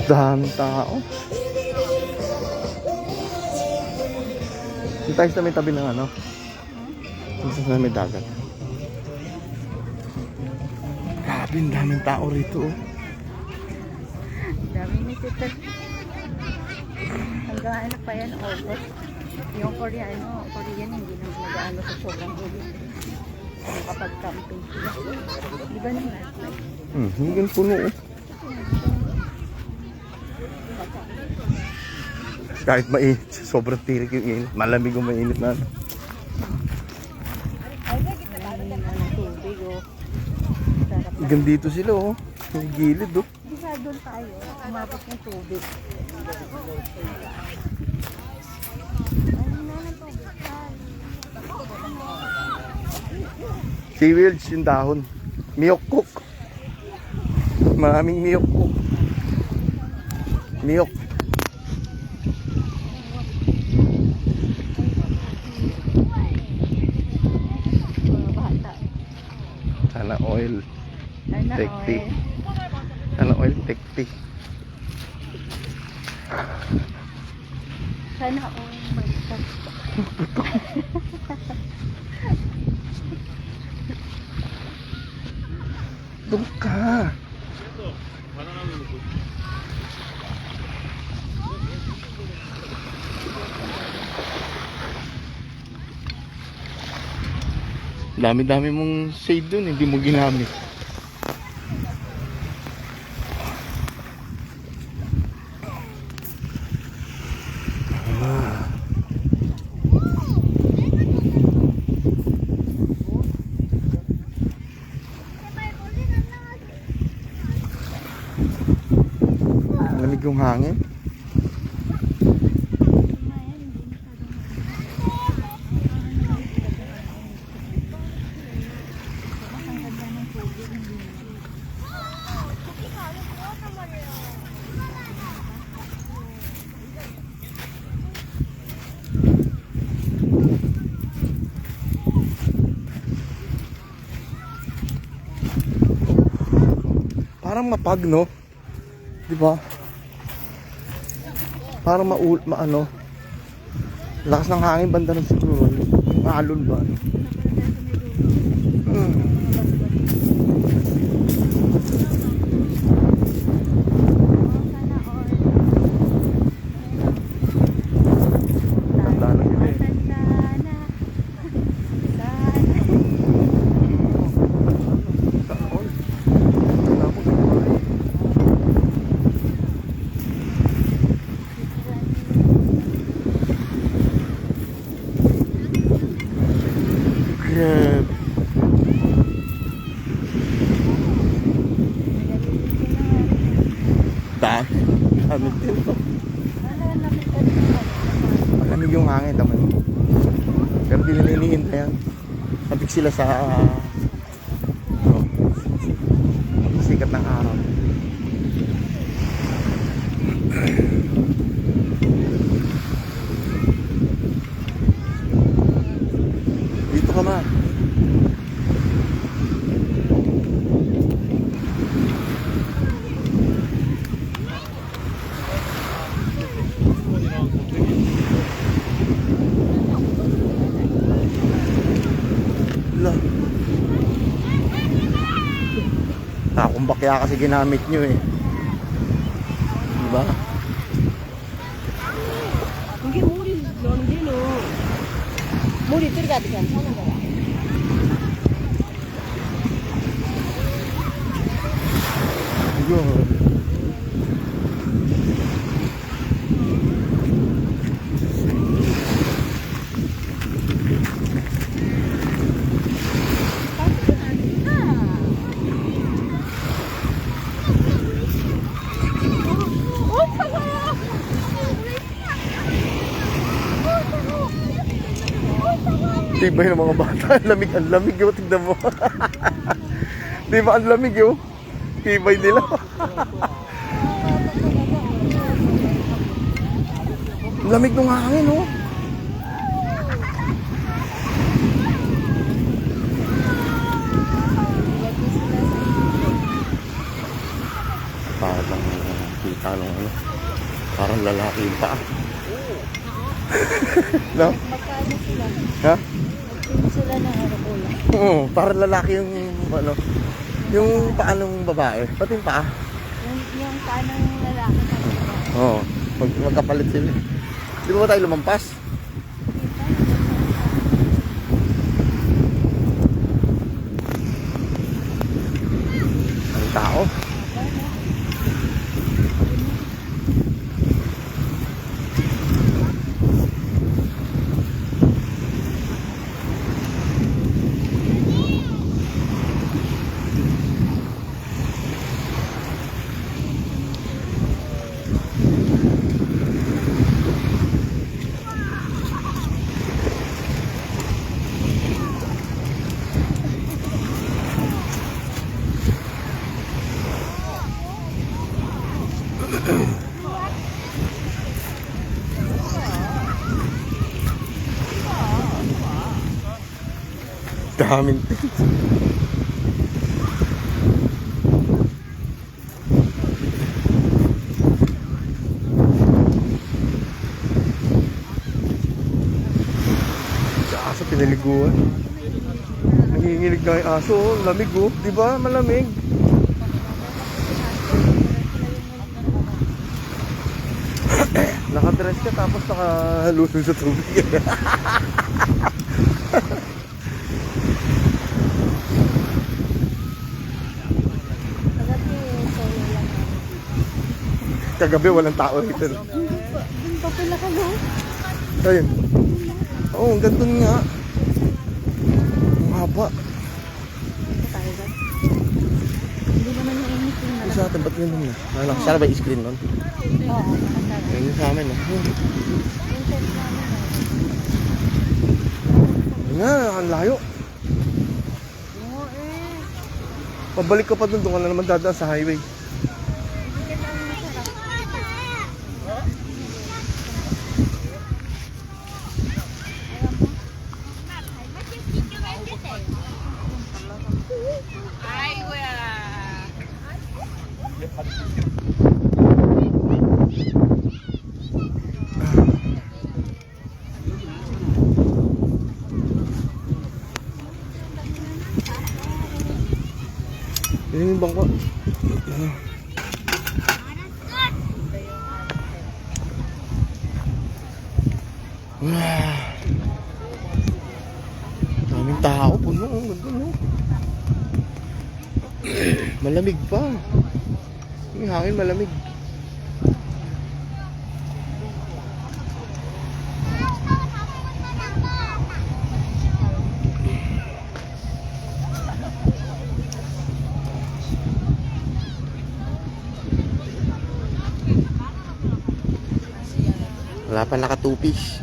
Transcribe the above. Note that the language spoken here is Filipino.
Daming tao. Yung tayo sa may tabi ng ano? Yung sa may dagat. Grabe, ang daming tao rito. Daming nisitas. Hanggang ano pa yan, August. Yung Korean hindi na mag-ano sa sobrang ulit. Kapag camping sila. Di ba nung last night? Hindi puno. Kahit mainit, sobrang tirik yung init. Malamig yung mainit na. Tubig, oh. Hanggang dito sila, oh. May gilid, oh. Di ba doon tayo, umabot ng tubig. Seaweeds yung dahon. Miyokkuk. Maraming miyokkuk. Miyok. Bata. Sana oil. Ano, Tekti. Sana oil, tekti. Sana baliktad. Doon ka. Dami-dami mong shade dun, hindi mo ginamit. Lamig yung hangin. Parang mapag, no? Di ba? Parang maano. Lakas ng hangin banda ng siguro. Yung alon ba? Tanda na nila eh. Grabe. Dami dito. Malamig yung hangin naman. Pero di nila hinihintay yan. Sabik sila sa sikat ng araw. Dito ka ma. Kung bakya kasi ginamit nyo eh. Diba? 이게 물이 연기는 물이 들어가도 괜찮은 거야. Yun. Tibay ng mga bata. Ang lamig yun. Tignan mo. Di ba ang lamig yun? Tibay nila. Lamig ng hangin, oh. Parang kita lang lalaki yung paa. No? Magkano sila? Ha? Magkano sila ng arabola? Oo, para lalaki yung ano, yung paa ng babae. Pati yung paa. Yung paano yung lalaki sa babae? Oo, magkapalit sila. Di ba tayo lumampas? Ang tao. Daming tent. Sa aso pinaliguan. Nanginginig na yung aso. Oh. Lamig oh. Di ba? Malamig. Nakadress ka tapos nakalusong sa tubig. Kagabi walang tao rito. Yung papila ka lang. Ayun. Oo, ang ganda nga. Ang haba. Tayo ba? Hindi naman yung anything na Sa atin, ba't ganun na? Ano, sana ba i-screen nun? Oo, nakasara. Ayun sa amin ah. Yung text namin Ayun nga, ang layo. Oo eh. Pabalik ka pa dun, doon ka na naman dadaan sa highway. Yun yung bangko. Daming tao, puno. Ang ganda no. Malamig pa. Yung hangin malamig. Wala pa naka 2 piece.